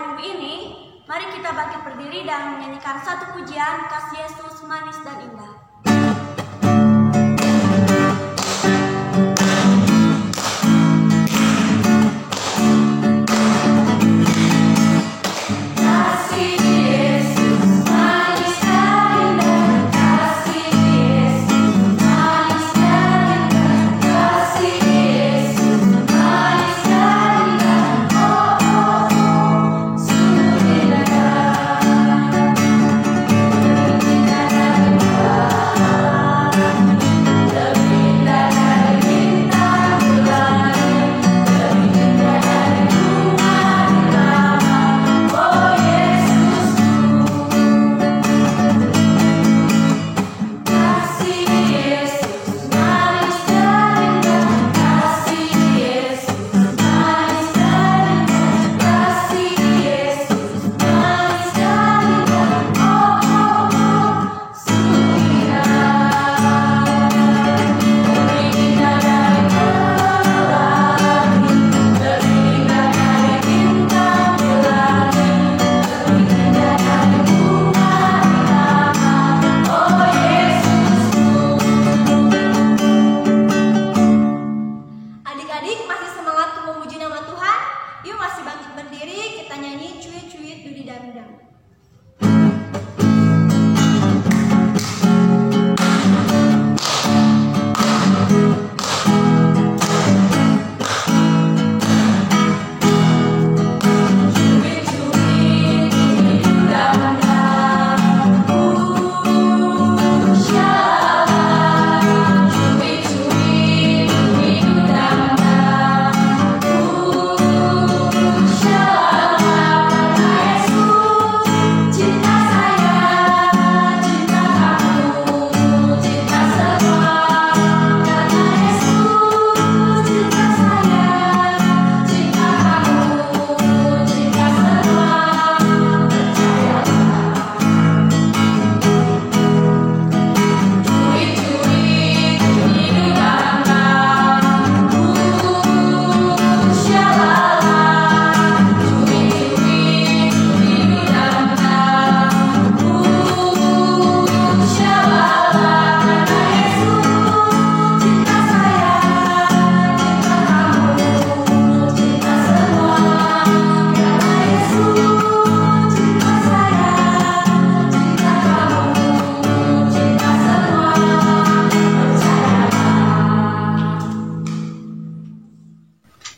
minggu ini, mari kita bangkit berdiri dan menyanyikan satu pujian kasih Yesus manis dan indah.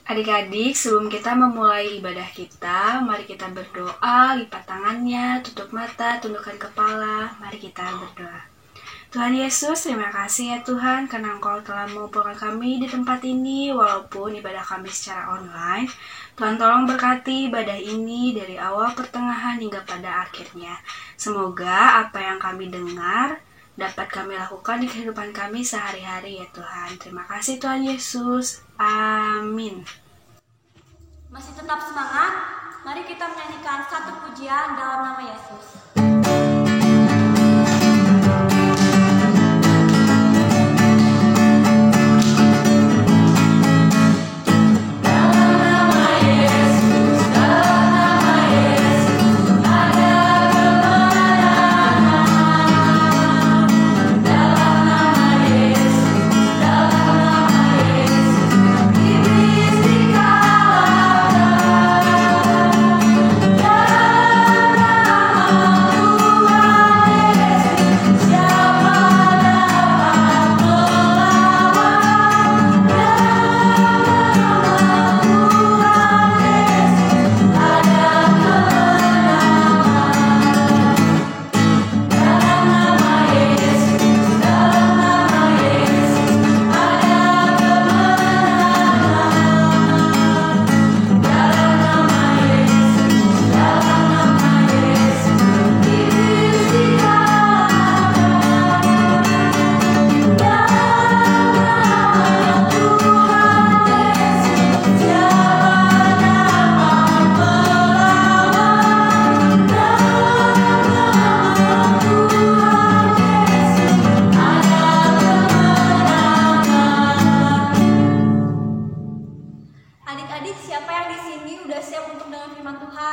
Adik-adik, sebelum kita memulai ibadah kita, mari kita berdoa, lipat tangannya, tutup mata, tundukkan kepala, mari kita berdoa. Tuhan Yesus, terima kasih ya Tuhan, karena Engkau telah mengumpulkan kami di tempat ini, walaupun ibadah kami secara online. Tuhan tolong berkati ibadah ini dari awal, pertengahan, hingga pada akhirnya. Semoga apa yang kami dengar dapat kami lakukan di kehidupan kami sehari-hari ya Tuhan. Terima kasih Tuhan Yesus. Amin. Masih tetap semangat, mari kita menyanyikan satu pujian dalam nama Yesus. Siapa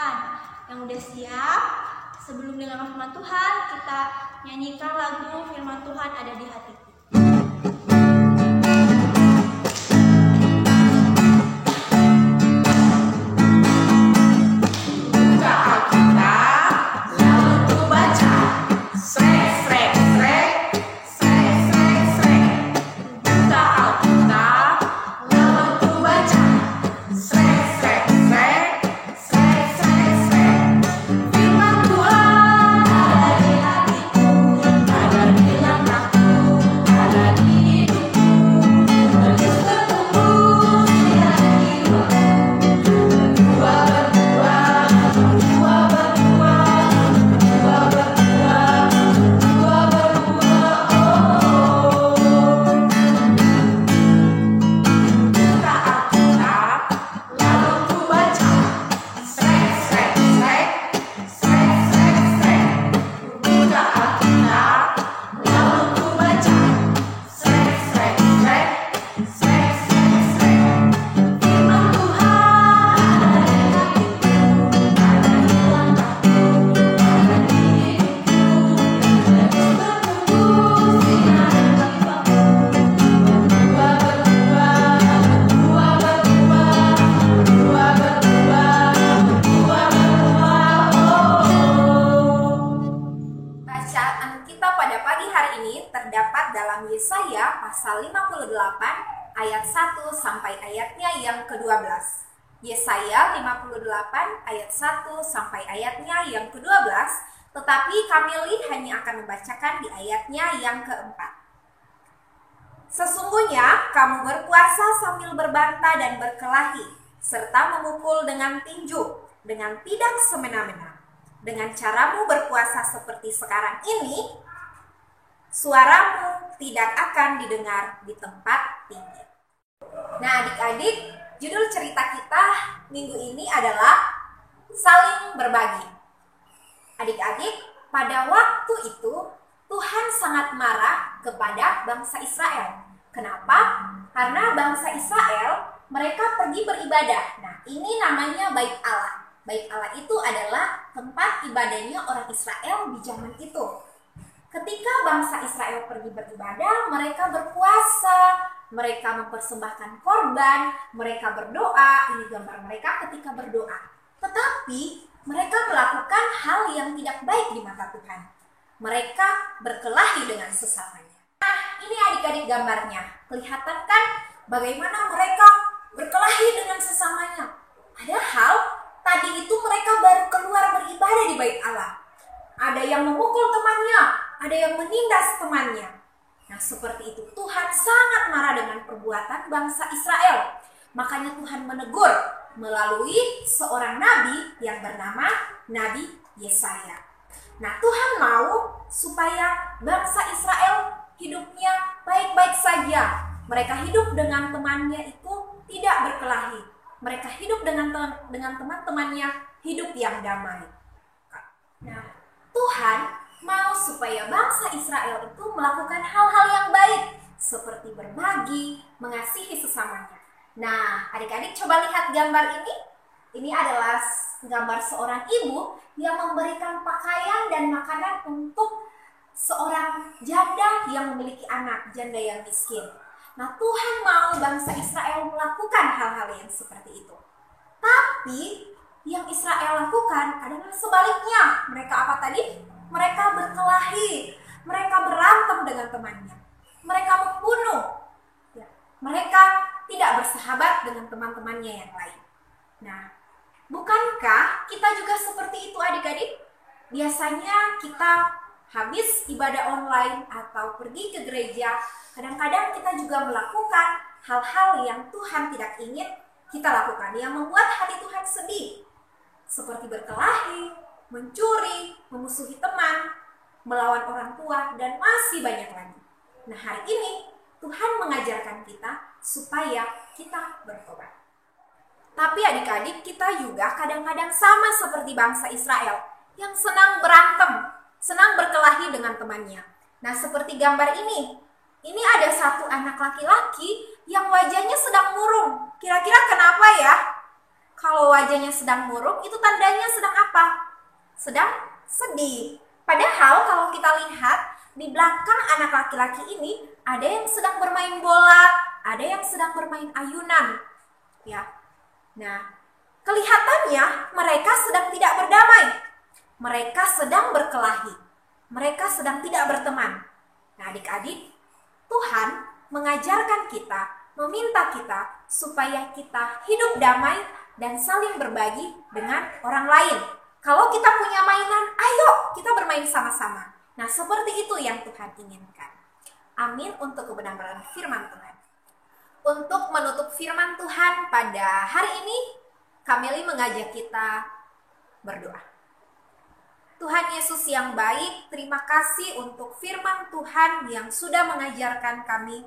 Tuhan. Yang udah siap? Sebelum dengar firman Tuhan, kita nyanyikan lagu Firman Tuhan Ada di Hatiku. Yesaya pasal 58 ayat 1 sampai ayatnya yang ke-12. Yesaya 58 ayat 1 sampai ayatnya yang ke-12, tetapi Kamili hanya akan membacakan di ayatnya yang ke-4. Sesungguhnya kamu berpuasa sambil berbantah dan berkelahi, serta memukul dengan tinju, dengan tidak semena-mena. Dengan caramu berpuasa seperti sekarang ini, suaramu tidak akan didengar di tempat tinggi. Nah, adik-adik, judul cerita kita minggu ini adalah saling berbagi. Adik-adik, pada waktu itu Tuhan sangat marah kepada bangsa Israel. Kenapa? Karena bangsa Israel mereka pergi beribadah. Nah, ini namanya Bait Allah. Bait Allah itu adalah tempat ibadahnya orang Israel di zaman itu. Ketika bangsa Israel pergi beribadah, mereka berpuasa, mereka mempersembahkan korban, mereka berdoa. Ini gambar mereka ketika berdoa. Tetapi mereka melakukan hal yang tidak baik di mata Tuhan. Mereka berkelahi dengan sesamanya. Nah, ini adik-adik gambarnya. Kelihatan kan bagaimana mereka berkelahi dengan sesamanya. Padahal tadi itu mereka baru keluar beribadah di Bait Allah. Ada yang memukul temannya, ada yang menindas temannya. Nah, seperti itu Tuhan sangat marah dengan perbuatan bangsa Israel. Makanya Tuhan menegur melalui seorang nabi yang bernama Nabi Yesaya. Nah, Tuhan mau supaya bangsa Israel hidupnya baik-baik saja. Mereka hidup dengan temannya itu tidak berkelahi. Mereka hidup dengan teman-temannya hidup yang damai. Nah, Tuhan mau supaya bangsa Israel itu melakukan hal-hal yang baik, seperti berbagi, mengasihi sesamanya. Nah, adik-adik coba lihat gambar ini. Ini adalah gambar seorang ibu yang memberikan pakaian dan makanan untuk seorang janda yang memiliki anak, janda yang miskin. Nah, Tuhan mau bangsa Israel melakukan hal-hal yang seperti itu. Tapi yang Israel lakukan adalah sebaliknya. Mereka apa tadi? Mereka berkelahi, mereka berantem dengan temannya, mereka membunuh, mereka tidak bersahabat dengan teman-temannya yang lain. Nah, bukankah kita juga seperti itu adik-adik? Biasanya kita habis ibadah online atau pergi ke gereja, kadang-kadang kita juga melakukan hal-hal yang Tuhan tidak ingin kita lakukan, yang membuat hati Tuhan sedih. Seperti berkelahi, mencuri, memusuhi teman, melawan orang tua, dan masih banyak lagi. Nah, hari ini Tuhan mengajarkan kita supaya kita bertobat. Tapi adik-adik, kita juga kadang-kadang sama seperti bangsa Israel yang senang berantem, senang berkelahi dengan temannya. Nah, seperti gambar ini ada satu anak laki-laki yang wajahnya sedang murung. Kira-kira kenapa ya? Kalau wajahnya sedang murung, itu tandanya sedang apa? Sedang sedih. Padahal kalau kita lihat di belakang anak laki-laki ini ada yang sedang bermain bola, ada yang sedang bermain ayunan. Ya. Nah, kelihatannya mereka sedang tidak berdamai. Mereka sedang berkelahi. Mereka sedang tidak berteman. Nah, adik-adik, Tuhan mengajarkan kita, meminta kita supaya kita hidup damai dan saling berbagi dengan orang lain. Kalau kita punya mainan, ayo kita bermain sama-sama. Nah, seperti itu yang Tuhan inginkan. Amin untuk kebenaran firman Tuhan. Untuk menutup firman Tuhan pada hari ini, Kameli mengajak kita berdoa. Tuhan Yesus yang baik, terima kasih untuk firman Tuhan yang sudah mengajarkan kami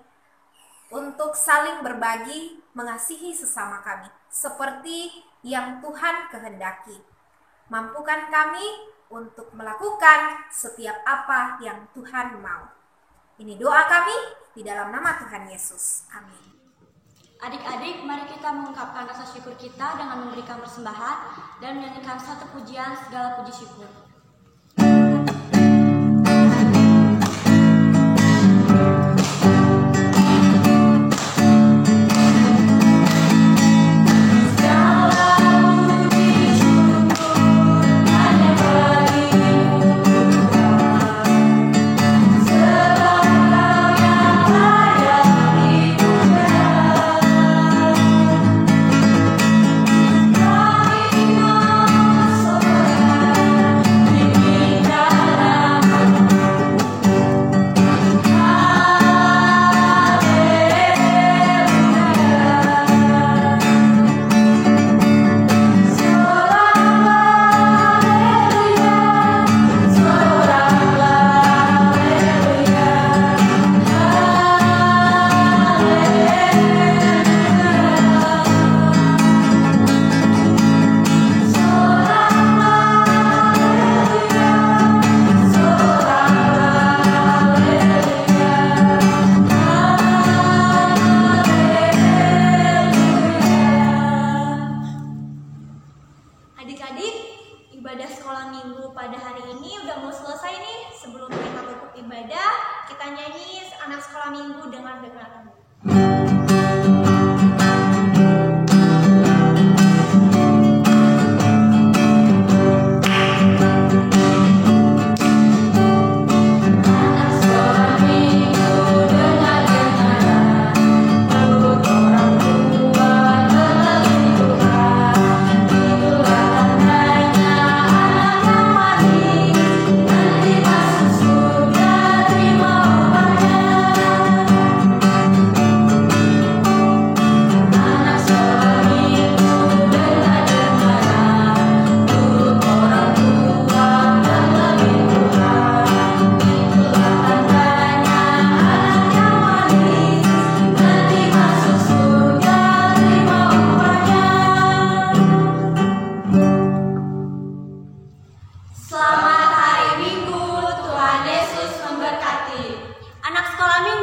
untuk saling berbagi, mengasihi sesama kami, seperti yang Tuhan kehendaki. Mampukan kami untuk melakukan setiap apa yang Tuhan mau. Ini doa kami di dalam nama Tuhan Yesus. Amin. Adik-adik, mari kita mengungkapkan rasa syukur kita dengan memberikan persembahan dan menyanyikan satu pujian segala puji syukur. Adik-adik, ibadah sekolah minggu pada hari ini udah mau selesai nih. Sebelum kita tutup ibadah, kita nyanyi anak sekolah minggu dengar-dengar. Selamat hari Minggu, Tuhan Yesus memberkati. Anak sekolah minggu